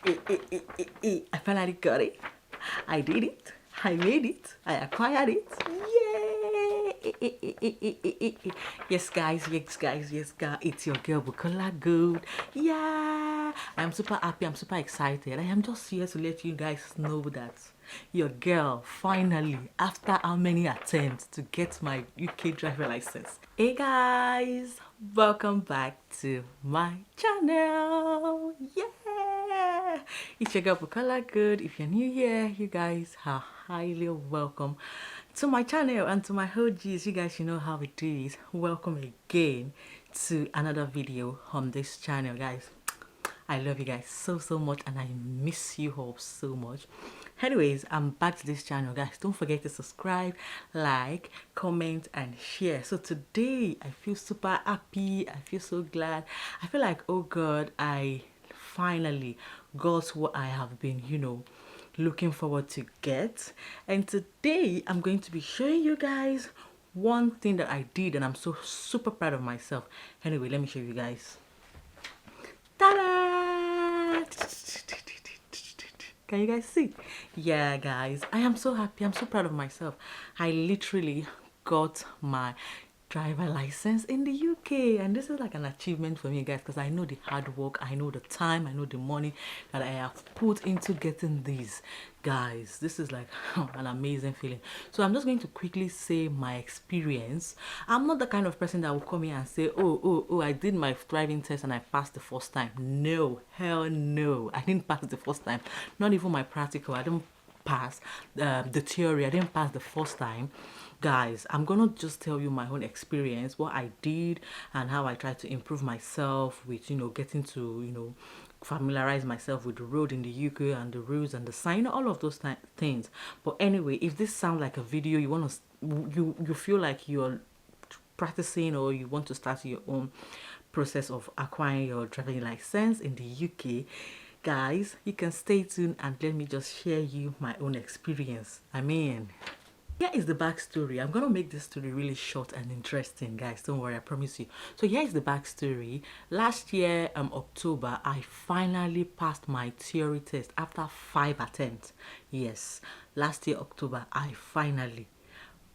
I finally got it. I did it. I made it. I acquired it. Yay! Yes, guys. Yes, guys. Yes, guys. It's your girl, Bukola Good. Yeah. I'm super happy. I'm super excited. I am just here to let you guys know that your girl finally, after how many attempts to get my UK driver license. Hey guys, welcome back to my channel. Yeah, it's your girl Bukola Good. If you're new here, you guys are highly welcome to my channel and to my OGs. You guys, you know how it is. Welcome again to another video on this channel, guys. I love you guys so much and I miss you all so much. Anyways, I'm back to this channel, guys. Don't forget to subscribe, like, comment and share. So today I feel super happy. I feel so glad. I feel like, oh God, I finally got what I have been, looking forward to get. And today I'm going to be showing you guys one thing that I did and I'm so super proud of myself. Anyway, let me show you guys. Ta-da! Can you guys see? Yeah, guys, I am so happy. I'm so proud of myself. I literally got my driver license in the UK, and this is like an achievement for me, guys, because I know the hard work, I know the time, I know the money that I have put into getting these. Guys, this is like an amazing feeling. So I'm just going to quickly say my experience. I'm not the kind of person that will come here and say, oh, I did my driving test and I passed the first time. No, hell no, I didn't pass the first time. Not even my practical. I didn't pass the theory. I didn't pass the first time. Guys, I'm gonna just tell you my own experience, what I did and how I tried to improve myself with, getting to, familiarize myself with the road in the UK and the rules and the sign, all of those things. But anyway, if this sounds like a video you want to, you feel like you're practicing or you want to start your own process of acquiring your driving license in the UK, guys, you can stay tuned and let me just share you my own experience. Here is the backstory. I'm gonna make this story really short and interesting, guys. Don't worry, I promise you. So here is the backstory. Last year, October, I finally passed my theory test after 5 attempts. Yes, last year, October, I finally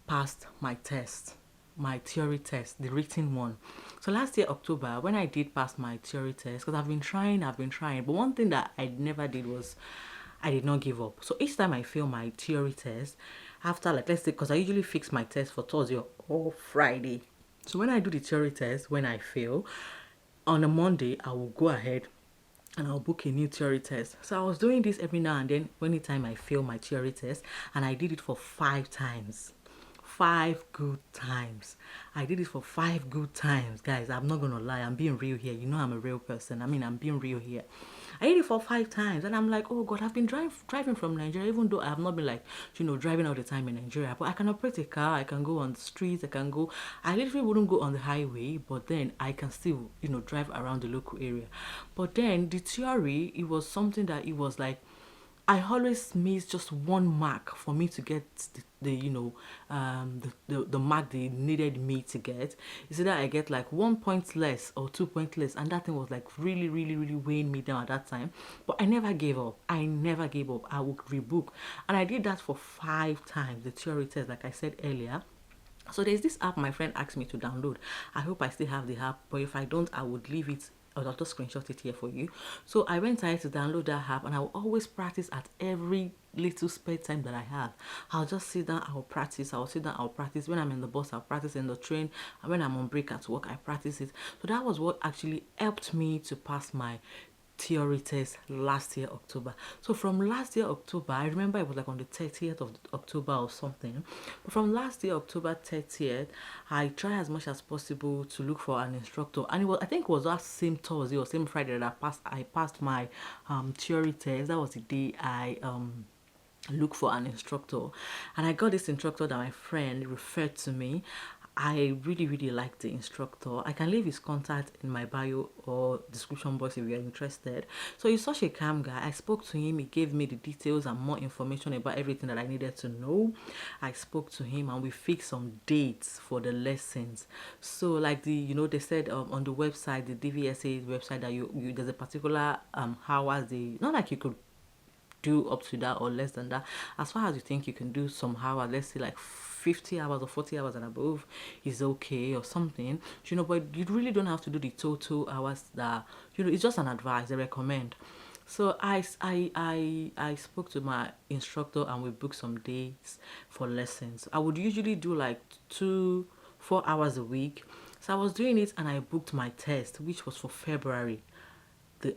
passed my test, my theory test, the written one. So last year, October, when I did pass my theory test, because I've been trying, but one thing that I never did was I did not give up. So each time I fail my theory test, after, like, let's say, because I usually fix my test for Thursday or Friday. So when I do the theory test, when I fail, on a Monday, I will go ahead and I'll book a new theory test. So I was doing this every now and then, anytime I fail my theory test, and I did it for 5 times. 5 good times. I did it for 5 good times, guys. I'm not gonna lie, I'm being real here. You know I'm a real person. I'm being real here. I did it for 5 times and I'm like, oh God, I've been driving from Nigeria, even though I have not been like, driving all the time in Nigeria, but I can operate a car, I can go on the streets, I literally wouldn't go on the highway, but then I can still, drive around the local area. But then the theory, it was something that it was like, I always miss just one mark for me to get the mark they needed me to get. It's either I get like 1 point less or 2 points less, and that thing was like really weighing me down at that time. But I never gave up. I never gave up. I would rebook, and I did that for 5 times, the theory test, like I said earlier. So there's this app my friend asked me to download. I hope I still have the app, but if I don't, I would leave it, or I'll just screenshot it here for you. So I went ahead to download that app, and I will always practice at every little spare time that I have. I'll just sit down, I'll practice, I'll practice. When I'm in the bus, I'll practice in the train, and when I'm on break at work, I practice it. So that was what actually helped me to pass my theory test last year October. So from last year October, I remember it was like on the 30th of October or something, but from last year October 30th, I try as much as possible to look for an instructor, and I think it was that same Thursday or same Friday that I passed my theory test. That was the day I look for an instructor, and I got this instructor that my friend referred to me. I really, really like the instructor. I can leave his contact in my bio or description box if you're interested. So he's such a calm guy. I spoke to him, he gave me the details and more information about everything that I needed to know. I spoke to him and we fixed some dates for the lessons. So like they said on the website, the DVSA website, that you there's a particular hours they not like you could do up to that or less than that. As far as you think you can do some hours, let's say like 50 hours or 40 hours and above is okay or something, but you really don't have to do the total hours that, it's just an advice, they recommend. So I spoke to my instructor and we booked some dates for lessons. I would usually do like 4 hours a week. So I was doing it and I booked my test, which was for February, the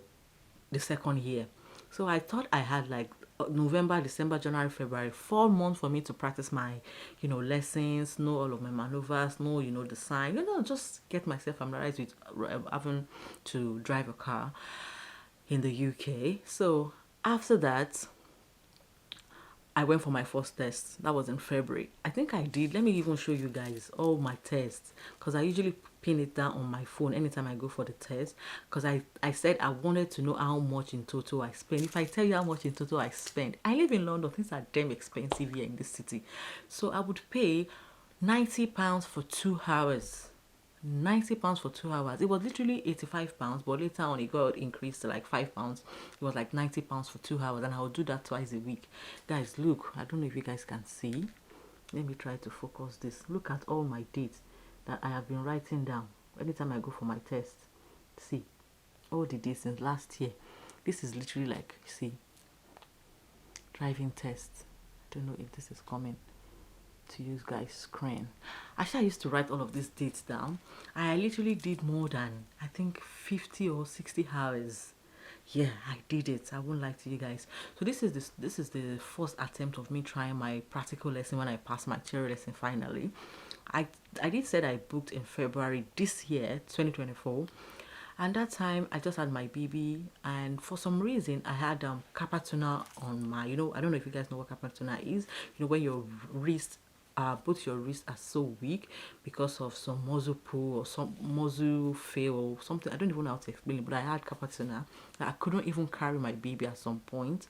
the second year. So I thought I had like November, December, January, February, 4 months for me to practice my, lessons, know all of my maneuvers, know, the sign, just get myself familiarized with having to drive a car in the UK. So after that, I went for my first test. That was in February. I think I did. Let me even show you guys all my tests because I usually pin it down on my phone anytime I go for the test because I said I wanted to know how much in total I spend. If I tell you how much in total I spend, I live in London. Things are damn expensive here in this city. So I would pay £90 for 2 hours. £90 for 2 hours. It was literally £85, but later on it got increased to like £5. It was like £90 for 2 hours, and I would do that twice a week. Guys, look, I don't know if you guys can see. Let me try to focus this. Look at all my dates that I have been writing down anytime I go for my test. See, all the dates since last year. This is literally like, see, driving test. I don't know if this is coming to use guys screen. Actually, I used to write all of these dates down. I literally did more than I think 50 or 60 hours. Yeah, I did it. I won't lie to you guys. So this is the first attempt of me trying my practical lesson when I passed my theory lesson finally. I I did said I booked in February this year, 2024. And that time I just had my baby, and for some reason I had carpal tunnel on my, I don't know if you guys know what carpal tunnel is. When your wrist, both your wrists are so weak because of some muscle pull or some muscle fail or something. I don't even know how to explain it, but I had carpal tunnel. I couldn't even carry my baby at some point.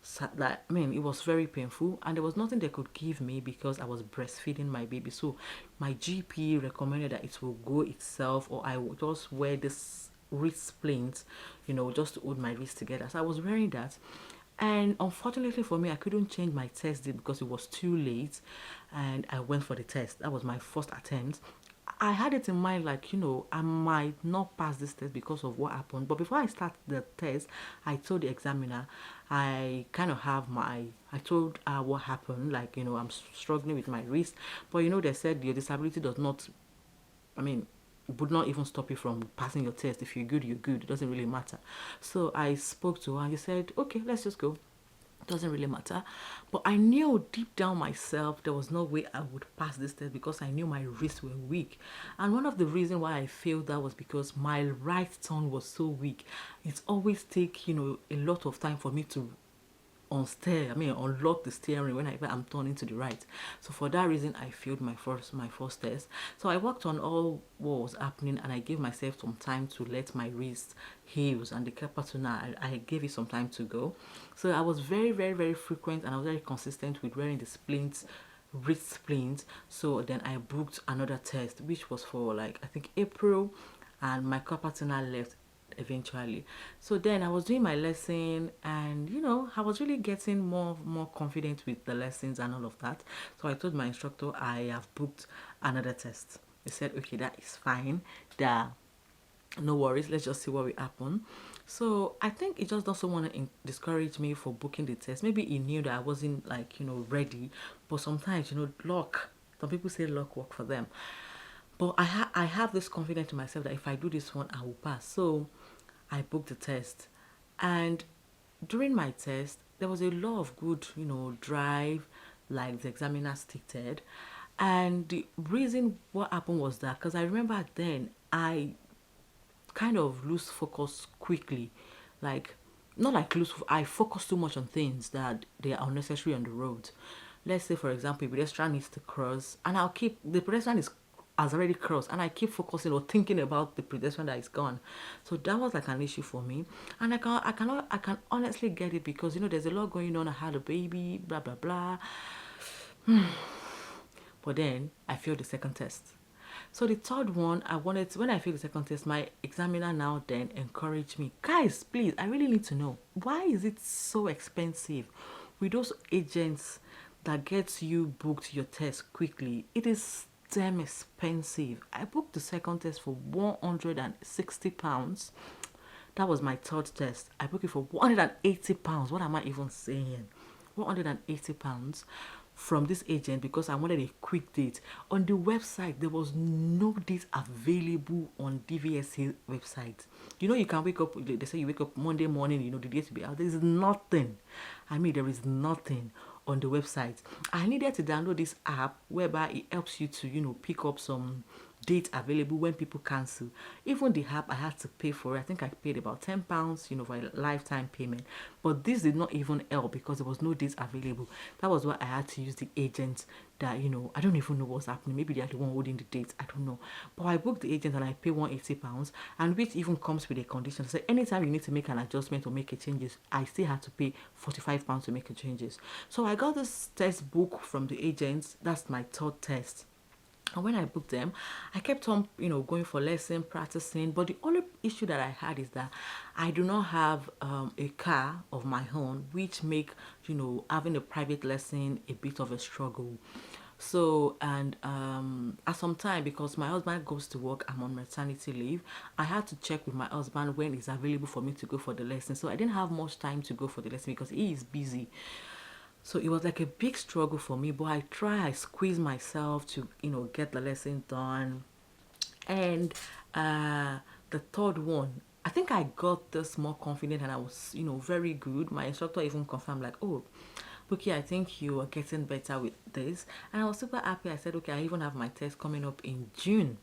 So, like, I mean, it was very painful, and there was nothing they could give me because I was breastfeeding my baby. So my GP recommended that it will go itself, or I would just wear this wrist splint, just to hold my wrist together. So I was wearing that, and unfortunately for me, I couldn't change my test date because it was too late, and I went for the test. That was my first attempt. I had it in mind, like, I might not pass this test because of what happened. But before I start the test, I told the examiner, I kind of have I told her what happened, like, I'm struggling with my wrist. But, they said your disability does not, I mean, would not even stop you from passing your test. If you're good, you're good. It doesn't really matter. So I spoke to her and she said, okay, let's just go. Doesn't really matter. But I knew deep down myself there was no way I would pass this test because I knew my wrists were weak. And one of the reasons why I failed that was because my right thumb was so weak. It's always take, a lot of time for me to unlock the steering whenever I'm turning to the right. So for that reason, I failed my first test. So I worked on all what was happening, and I gave myself some time to let my wrist heals and the carpal tunnel. I gave it some time to go. So I was very, very, very frequent, and I was very consistent with wearing the splints, wrist splints. So then I booked another test, which was for like I think April, and my carpal tunnel left eventually. So then I was doing my lesson, and I was really getting more confident with the lessons and all of that. So I told my instructor I have booked another test. He said, okay, that is fine. That no worries, let's just see what will happen. So I think he just doesn't want to discourage me for booking the test. Maybe he knew that I wasn't like ready, but sometimes luck, some people say luck work for them. But I have this confidence in myself that if I do this one, I will pass. So I booked the test, and during my test, there was a lot of good, drive, like the examiner stated. And the reason what happened was that because I remember then I kind of lose focus quickly, like not like lose. I focus too much on things that they are unnecessary on the road. Let's say, for example, a pedestrian needs to cross, and I'll keep the pedestrian is has already crossed, and I keep focusing or thinking about the projection that is gone. So that was like an issue for me. And I can honestly get it, because there's a lot going on. I had a baby, blah blah blah. But then I failed the second test. So the third one, when I failed the second test, my examiner now then encouraged me, guys, please, I really need to know, why is it so expensive with those agents that gets you booked your test quickly? It is damn expensive. I booked the second test for £160. That was my third test. I booked it for £180. What am I even saying? £180 from this agent, because I wanted a quick date. On the website, there was no date available on DVSA website. You can wake up, they say you wake up Monday morning, the date to be out. There is nothing. There is nothing on the website. I needed to download this app whereby it helps you to, pick up some dates available when people cancel. Even the app, I had to pay for it. I think I paid about £10, for a lifetime payment. But this did not even help, because there was no dates available. That was why I had to use the agent that, I don't even know what's happening. Maybe they're the one holding the dates. I don't know. But I booked the agent and I pay £180, and which even comes with a condition. So anytime you need to make an adjustment or make a changes, I still had to pay £45 to make a changes. So I got this test book from the agents. That's my third test. And when I booked them, I kept on, going for lesson, practicing. But the only issue that I had is that I do not have a car of my own, which make, having a private lesson a bit of a struggle. So, and at some time, because my husband goes to work, I'm on maternity leave, I had to check with my husband when it's available for me to go for the lesson. So I didn't have much time to go for the lesson because he is busy. So it was like a big struggle for me, but I squeeze myself to, get the lesson done. And the third one, I think I got this more confident, and I was, very good. My instructor even confirmed, like, oh, Bookie, I think you are getting better with this. And I was super happy. I said, okay, I even have my test coming up in June.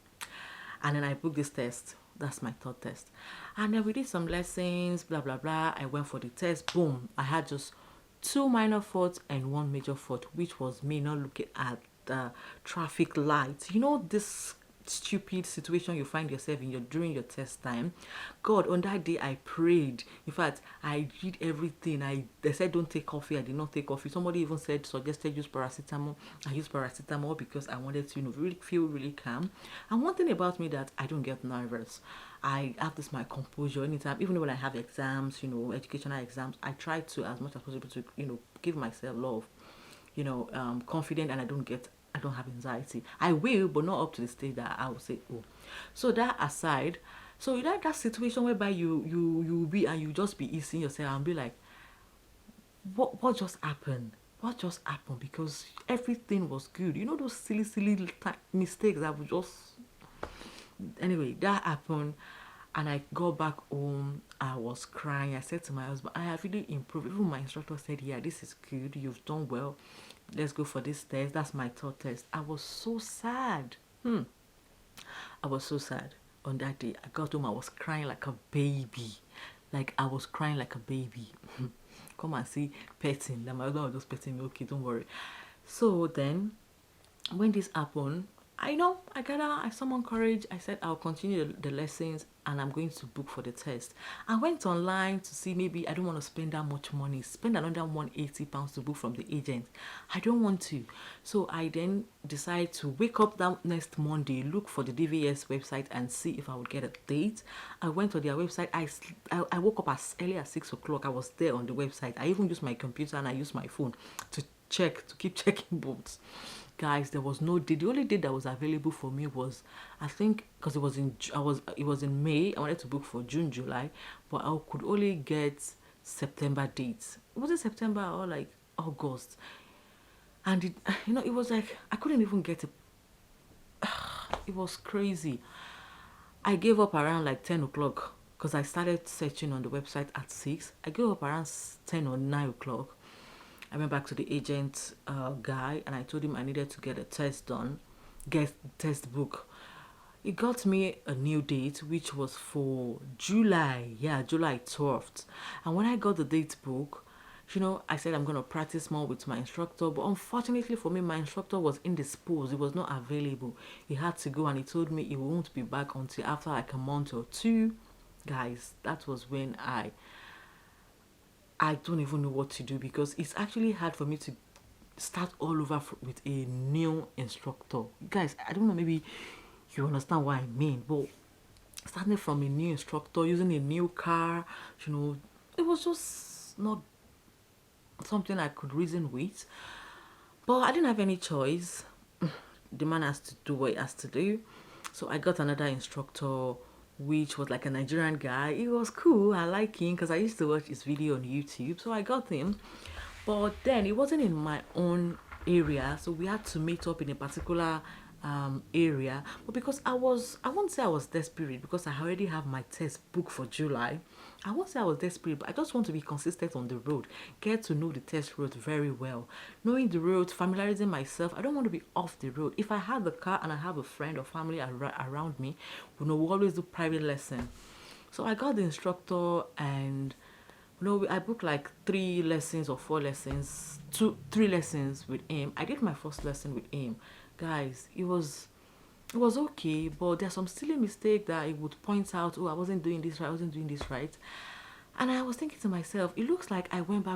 And then I booked this test. That's my third test. And then we did some lessons, blah, blah, blah. I went for the test. Boom. I had just 2 minor faults and 1 major fault, which was me not looking at the traffic lights. This stupid situation you find yourself in during your test time. God, on that day I prayed. In fact, I did everything. They said don't take coffee. I did not take coffee. Somebody even suggested use paracetamol. I used paracetamol because I wanted to, really feel really calm. And one thing about me that I don't get nervous. I have my composure anytime, even when I have exams, educational exams. I try to, as much as possible, to, give myself love, confident, and I don't have anxiety. I will, but not up to the stage that I will say, oh. So that aside, so that situation whereby you be and you just be easing yourself and be like, what just happened? What just happened? Because everything was good. Those silly mistakes that would just. Anyway, that happened, and I got back home. I was crying. I said to my husband, I have really improved. Even my instructor said, yeah, this is good. You've done well. Let's go for this test. That's my third test. I was so sad. I was so sad on that day. I got home. I was crying like a baby. Come and see petting. That my husband was just petting me. Okay, don't worry. So then, when this happened, I summoned courage. I said I'll continue the lessons, and I'm going to book for the test. I went online to see, maybe I don't want to spend that much money, spend another £180 to book from the agent. I don't want to. So I then decided to wake up that next Monday, look for the DVS website and see if I would get a date. I went to their website. I woke up as early as 6 o'clock. I was there on the website. I even used my computer and I used my phone to keep checking books. Guys, there was no date. The only date that was available for me was, I think, because it was in May. I wanted to book for June, July, but I could only get September dates. Was it September or like August? And it was like I couldn't even get it. It was crazy. I gave up around like 10 o'clock because I started searching on the website at 6. I gave up around 10 or 9 o'clock. I went back to the agent guy, and I told him I needed to get a test done, get test book. He got me a new date, which was for July. Yeah, July 12th. And when I got the date book, I said I'm going to practice more with my instructor, but unfortunately for me, my instructor was indisposed. He was not available. He had to go, and he told me he won't be back until after like a month or two. Guys, that was when I don't even know what to do, because it's actually hard for me to start all over with a new instructor. Guys, I don't know, maybe you understand what I mean, but starting from a new instructor, using a new car, it was just not something I could reason with. But I didn't have any choice. The man has to do what he has to do. So I got another instructor, which was like a Nigerian guy. He was cool. I like him because I used to watch his video on YouTube. So I got him. But then it wasn't in my own area. So we had to meet up in a particular area. But because I won't say I was desperate, because I already have my test booked for July. I won't say I was desperate, but I just want to be consistent on the road, get to know the test road very well, knowing the road, familiarizing myself. I don't want to be off the road. If I have the car and I have a friend or family around me, we always do private lesson. So I got the instructor, and I booked like 3 lessons or 4 lessons, 3 lessons with him. I did my first lesson with him. Guys, it was okay, but there's some silly mistake that it would point out. Oh, I wasn't doing this right, I wasn't doing this right. And I was thinking to myself, it looks like I went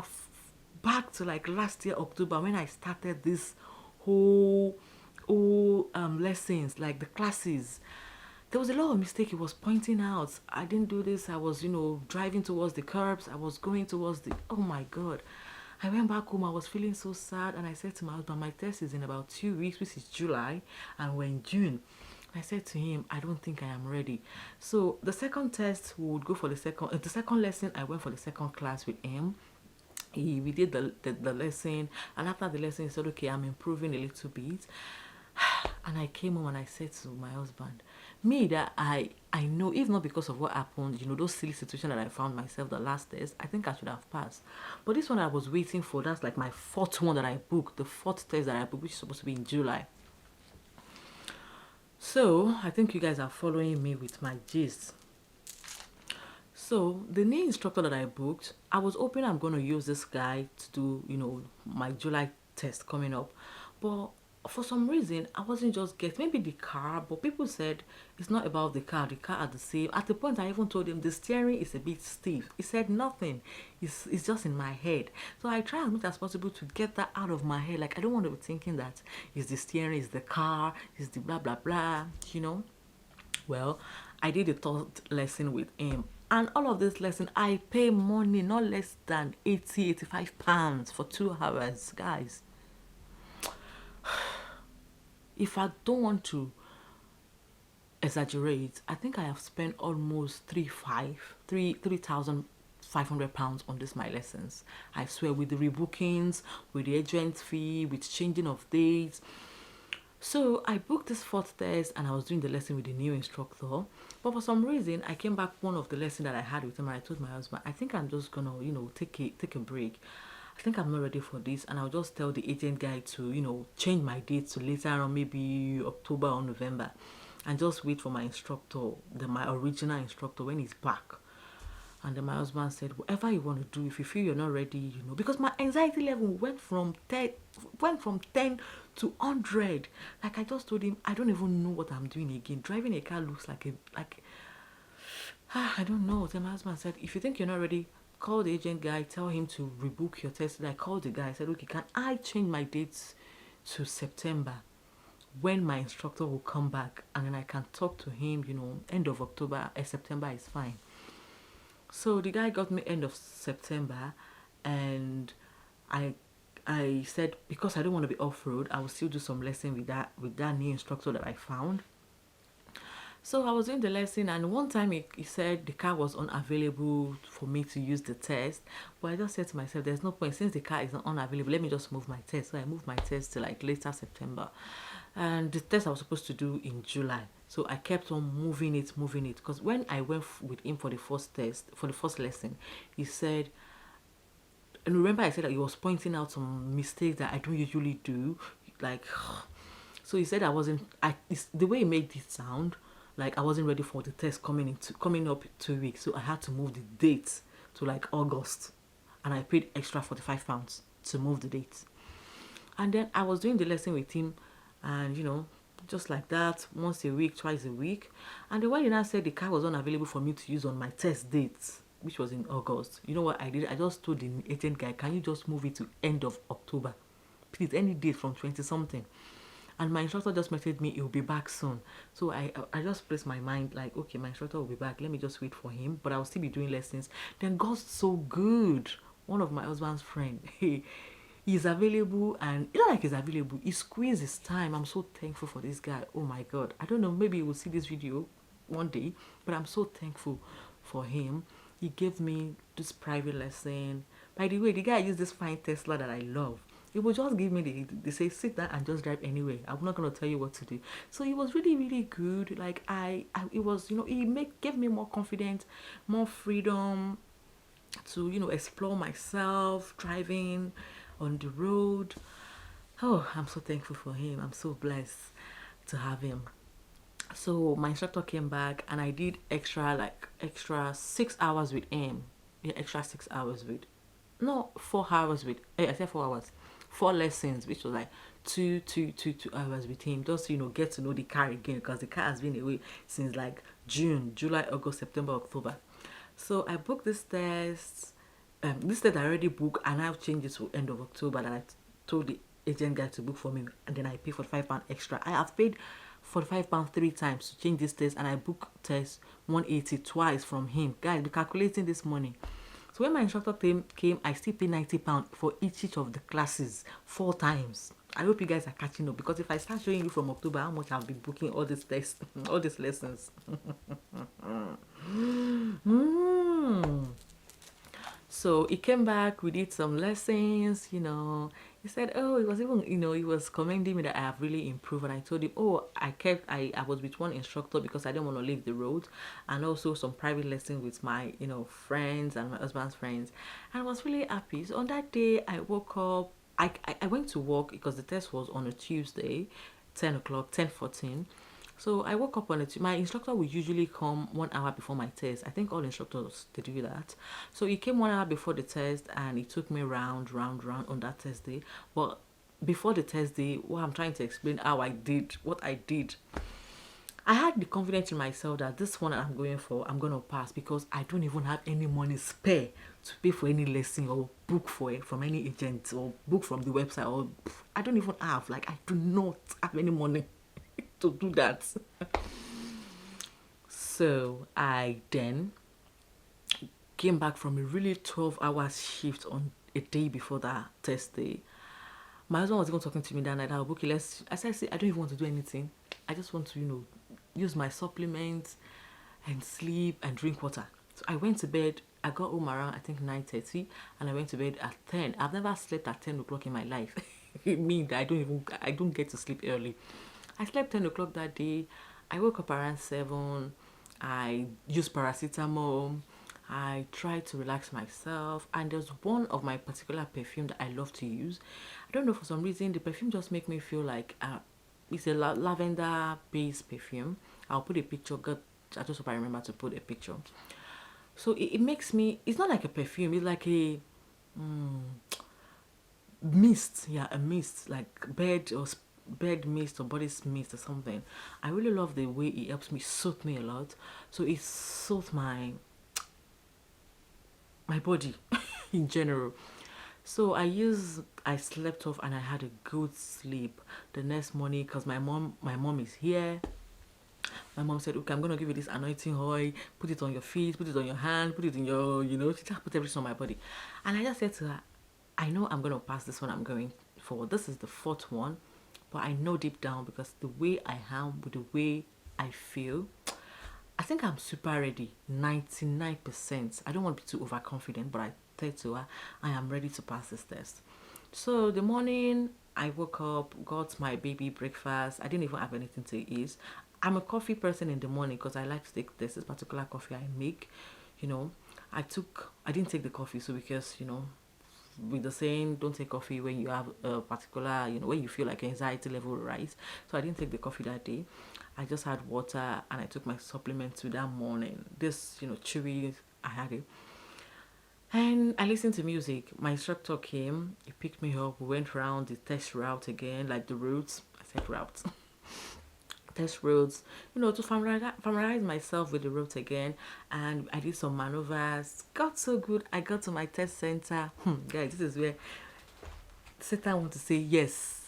back to like last year October, when I started this whole lessons, like the classes. There was a lot of mistake he was pointing out. I didn't do this. I was, driving towards the curbs. I was going towards the, oh my God. I went back home. I was feeling so sad. And I said to my husband, my test is in about 2 weeks, which is July. And we're in June. I said to him, I don't think I am ready. So the second test, we would go for the second lesson. I went for the second class with him. We did the lesson. And after the lesson, he said, okay, I'm improving a little bit. And I came home and I said to my husband, me that I know, if not because of what happened, those silly situations that I found myself the last test, I think I should have passed. But this one I was waiting for, that's like my fourth one that I booked, the fourth test that I booked, which is supposed to be in July. So I think you guys are following me with my gist. So the new instructor that I booked, I was hoping I'm going to use this guy to do, my July test coming up. But for some reason, I wasn't just getting, maybe the car, but people said it's not about the car. The car are the same. At the point, I even told him the steering is a bit stiff. He said nothing. It's just in my head. So I try as much as possible to get that out of my head. Like, I don't want to be thinking that it's the steering, it's the car, it's the blah, blah, blah. Well, I did the third lesson with him. And all of this lesson, I pay money, not less than 85 pounds for 2 hours. Guys, if I don't want to exaggerate, I think I have spent almost 3,500 pounds on this my lessons. I swear, with the rebookings, with the agent fee, with changing of dates. So I booked this fourth test, and I was doing the lesson with the new instructor. But for some reason, I came back one of the lessons that I had with him, and I told my husband, I think I'm just gonna, take a break. I think I'm not ready for this, and I'll just tell the agent guy to, change my date to later on, maybe October or November, and just wait for my instructor, my original instructor, when he's back. And then my husband said, whatever you want to do, if you feel you're not ready, because my anxiety level went from 10 to 100. Like, I just told him, I don't even know what I'm doing again. Driving a car looks like I don't know. Then my husband said, if you think you're not ready, call the agent guy, tell him to rebook your test. I called the guy. I said, okay, can I change my dates to September, when my instructor will come back, and then I can talk to him, end of October, September is fine. So the guy got me end of September, and I said, because I don't want to be off-road, I will still do some lesson with that new instructor that I found. So I was doing the lesson, and one time he said the car was unavailable for me to use the test. But I just said to myself, there's no point, since the car is not unavailable, let me just move my test. So I moved my test to like later September. And the test I was supposed to do in July. So I kept on moving it, because when I went with him for the first lesson, he said, and remember I said that he was pointing out some mistakes that I don't usually do, like, so he said the way he made it sound, like I wasn't ready for the test coming up 2 weeks, so I had to move the date to like August. and I paid extra £45 to move the date. And then I was doing the lesson with him, and just like that, once a week, twice a week. And then when he now said the car was unavailable for me to use on my test date, which was in August, you know what I did? I just told the agent guy, can you just move it to end of October? Please, any date from 20 something. And my instructor just messaged me, he'll be back soon. So I just placed my mind like, okay, my instructor will be back. Let me just wait for him. But I'll still be doing lessons. Then God's so good. One of my husband's friend, he's available, and it's not like he's available. He squeezed his time. I'm so thankful for this guy. Oh my God. I don't know, maybe he will see this video one day, but I'm so thankful for him. He gave me this private lesson. By the way, the guy used this fine Tesla that I love. He would just give me they say sit down and just drive anywhere. I'm not gonna tell you what to do. So it was really, really good. Like it was, gave me more confidence, more freedom to, explore myself, driving on the road. Oh, I'm so thankful for him. I'm so blessed to have him. So my instructor came back and I did extra 6 hours with him. Yeah, extra 6 hours with, no, 4 hours with, I said 4 hours, 4 lessons, which was like 2 hours with him, just to, get to know the car again, because the car has been away since like June, July, August, September, October. So I booked this test. This test I already booked, and I've changed it to end of October. That I told the agent guy to book for me, and then I pay £45 extra. I have paid £45 3 times to change this test, and I booked test 180 twice from him. Guys, be calculating this money. So when my instructor came, I still pay £90 for each of the classes 4 times. I hope you guys are catching up, because if I start showing you from October how much I've been booking all these tests, all these lessons. So he came back, we did some lessons, He said, oh, it was even, he was commending me that I have really improved. And I told him, oh, I was with one instructor because I didn't want to leave the road. And also some private lessons with my, friends and my husband's friends. And I was really happy. So on that day, I woke up. I went to work because the test was on a Tuesday, 10 o'clock, 10:14. So I woke up on it. My instructor would usually come 1 hour before my test. I think all instructors, they do that. So he came 1 hour before the test and he took me round on that test day. But before the test day, what I'm trying to explain what I did. I had the confidence in myself that this one I'm going for, I'm going to pass, because I don't even have any money spare to pay for any lesson or book for it from any agent or book from the website. Or I don't even have, I do not have any money to do that. So I then came back from a really 12-hour shift on a day before that test day. My husband was even talking to me that night. Okay, as I said, I don't even want to do anything. I just want to, use my supplements and sleep and drink water. So I went to bed. I got home around, I think, 9:30, and I went to bed at 10. I've never slept at 10 o'clock in my life. It means that I don't get to sleep early. I slept 10 o'clock that day. I woke up around 7. I used paracetamol. I tried to relax myself. And there's one of my particular perfume that I love to use. I don't know, for some reason, the perfume just makes me feel like it's a lavender-based perfume. I'll put a picture. God, I just hope I remember to put a picture. So it makes me, it's not like a perfume. It's like a mist. Yeah, a mist, like bed mist or body mist or something. I really love the way it helps me soothe me a lot. So it soothes my body in general. So I slept off and I had a good sleep the next morning, because my mom is here. My mom said, okay, I'm going to give you this anointing oil, put it on your feet, put it on your hand, put it in your, she just put everything on my body. And I just said to her, I know I'm going to pass this one I'm going for. This is the 4th one. But I know deep down, because the way I am, with the way I feel, I think I'm super ready, 99%. I don't want to be too overconfident, but I said to her, I am ready to pass this test. So the morning, I woke up, got my baby breakfast. I didn't even have anything to eat. I'm a coffee person in the morning because I like to take this particular coffee I make. I didn't take the coffee, so because, with the saying, don't take coffee when you have a particular, when you feel like anxiety level rise. So I didn't take the coffee that day. I just had water and I took my supplements with that morning. This, chewy, I had it. And I listened to music. My instructor came, he picked me up, we went around the test route again, like the routes. I said routes. Test roads, to familiarize myself with the route again. And I did some maneuvers. Got so good. I got to my test center. Guys, this is where Satan want to say, yes,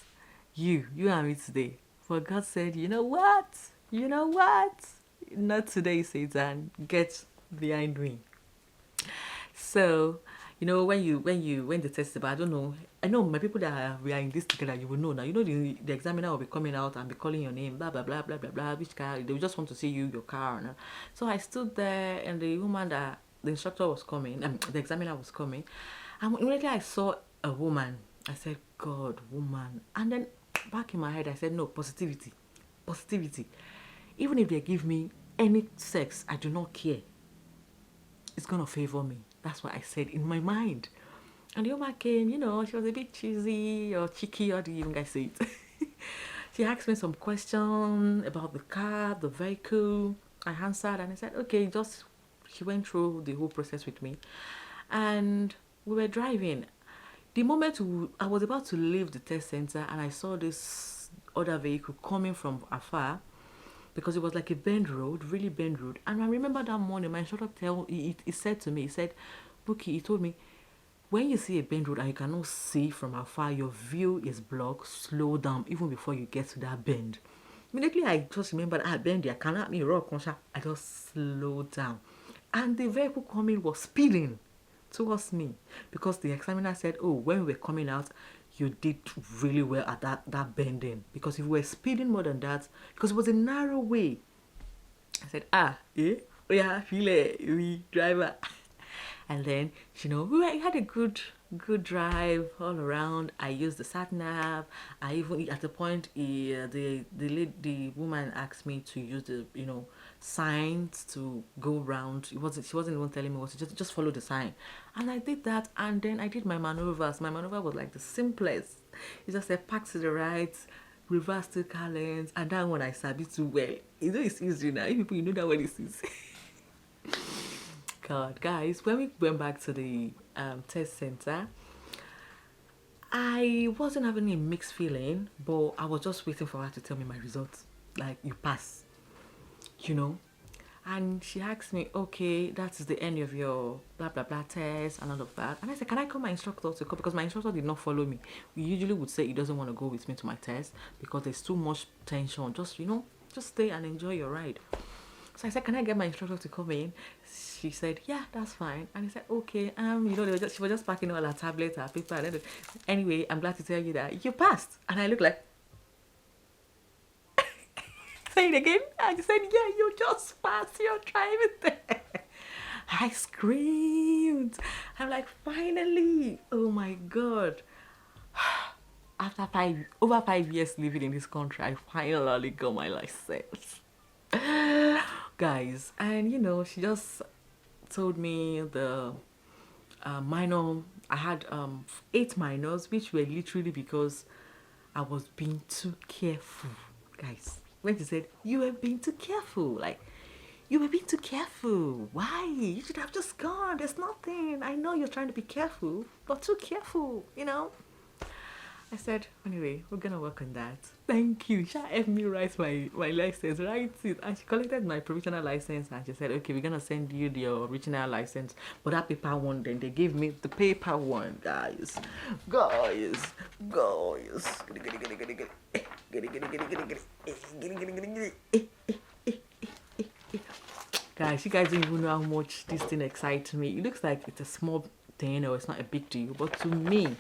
you and me today. But God said, you know what? You know what? Not today, Satan. Get behind me. So, when the test about, I don't know. I know my people that we are in this together, you will know now. The examiner will be coming out and be calling your name, blah blah blah blah blah blah. Which car? They will just want to see you, your car. So I stood there, and the woman that the instructor was coming, the examiner was coming, and immediately I saw a woman. I said, God, woman. And then back in my head, I said, no, positivity, positivity. Even if they give me any sex, I do not care. It's gonna favor me. That's what I said in my mind. And the woman came, she was a bit cheesy or cheeky, or do you guys say it? She asked me some question about the car, the vehicle. I answered and I said, okay, she went through the whole process with me. And we were driving. The moment I was about to leave the test center and I saw this other vehicle coming from afar, because it was like a bend road, really bend road. And I remember that morning, my instructor he said to me, he said, Bookie, he told me, when you see a bend road and you cannot see from afar, your view is blocked, slow down even before you get to that bend. Immediately, I just remembered, bend there, cannot me rock, I just slowed down. And the vehicle coming was speeding towards me because the examiner said, oh, when we were coming out, you did really well at that bending, because if we were speeding more than that, because it was a narrow way, I said, yeah, feel it, we driver. And then, we had a good drive all around. I used the sat nav. I even, at the point, the woman asked me to use the signs to go round. She wasn't even telling me what to just follow the sign, and I did that. And then I did my maneuvers. My maneuver was like the simplest. It's just a park to the right, reverse to car lanes, and that one I sabi too well. It's easy now. If people that what this is. God, guys, when we went back to the test center, I wasn't having a mixed feeling, but I was just waiting for her to tell me my results. Like, you pass, And she asked me, okay, that is the end of your blah, blah, blah test and all of that. And I said, can I call my instructor to go? Because my instructor did not follow me. We usually would say he doesn't want to go with me to my test because there's too much tension. Just stay and enjoy your ride. So I said, can I get my instructor to come in? She said, yeah, that's fine. And I said, okay, she was just packing all her tablets, her paper. And anyway, I'm glad to tell you that you passed. And I looked like, say it again. I said, yeah, you just passed. You're driving there. I screamed. I'm like, finally. Oh my God. After over 5 years living in this country, I finally got my license. Guys, and she just told me the minor. I had 8 minors, which were literally because I was being too careful. Guys, when she said, you were being too careful, like, you were being too careful. Why? You should have just gone. There's nothing. I know you're trying to be careful, but too careful, I said, anyway, we're gonna work on that. Thank you. She helped me write my license, write it. And she collected my provisional license and she said, okay, we're gonna send you the original license. But that paper one, then they gave me the paper one, guys. Guys, you guys don't even know how much this thing excites me. It looks like it's a small thing or it's not a big deal, but to me,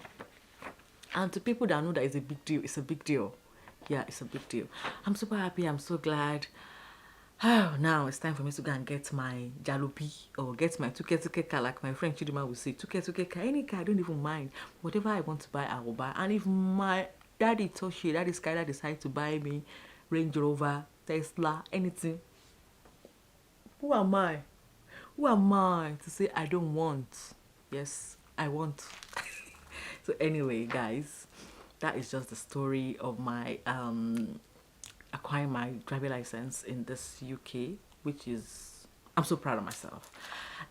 and to people that know that it's a big deal, it's a big deal. Yeah, it's a big deal. I'm super happy. I'm so glad. Oh, now it's time for me to go and get my jalopy or get my tuke car, like my friend Chidima would say. Tuke car, any car, I don't even mind. Whatever I want to buy, I will buy. And if my daddy Skylar decides to buy me Range Rover, Tesla, anything, who am I? Who am I to say I don't want? Yes, I want. So anyway, guys, that is just the story of my acquiring my driving license in this UK, which is, I'm so proud of myself.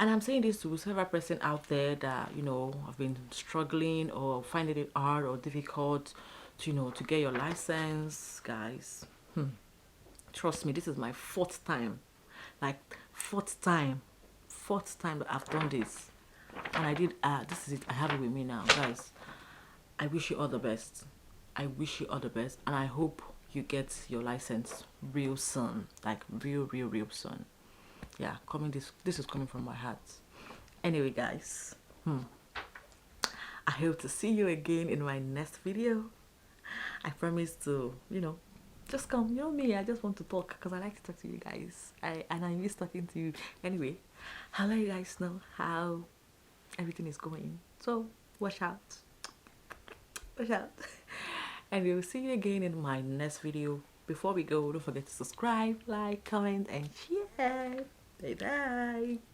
And I'm saying this to several person out there that, you know, have been struggling or finding it hard or difficult to, you know, to get your license, guys. Trust me, this is my fourth time. Like fourth time that I've done this. And I did this is it. I have it with me now, guys. I wish you all the best. I wish you all the best, and I hope you get your license real soon. Like real soon. Yeah, coming this is coming from my heart. Anyway, guys, I hope to see you again in my next video. I promise to, you know, just come. You know me, I just want to talk because I like to talk to you guys. I miss talking to you. Anyway, I'll let you guys know how everything is going. So watch out. Watch out. And we'll see you again in my next video. Before we go, don't forget to subscribe, like, comment, and share. Bye bye.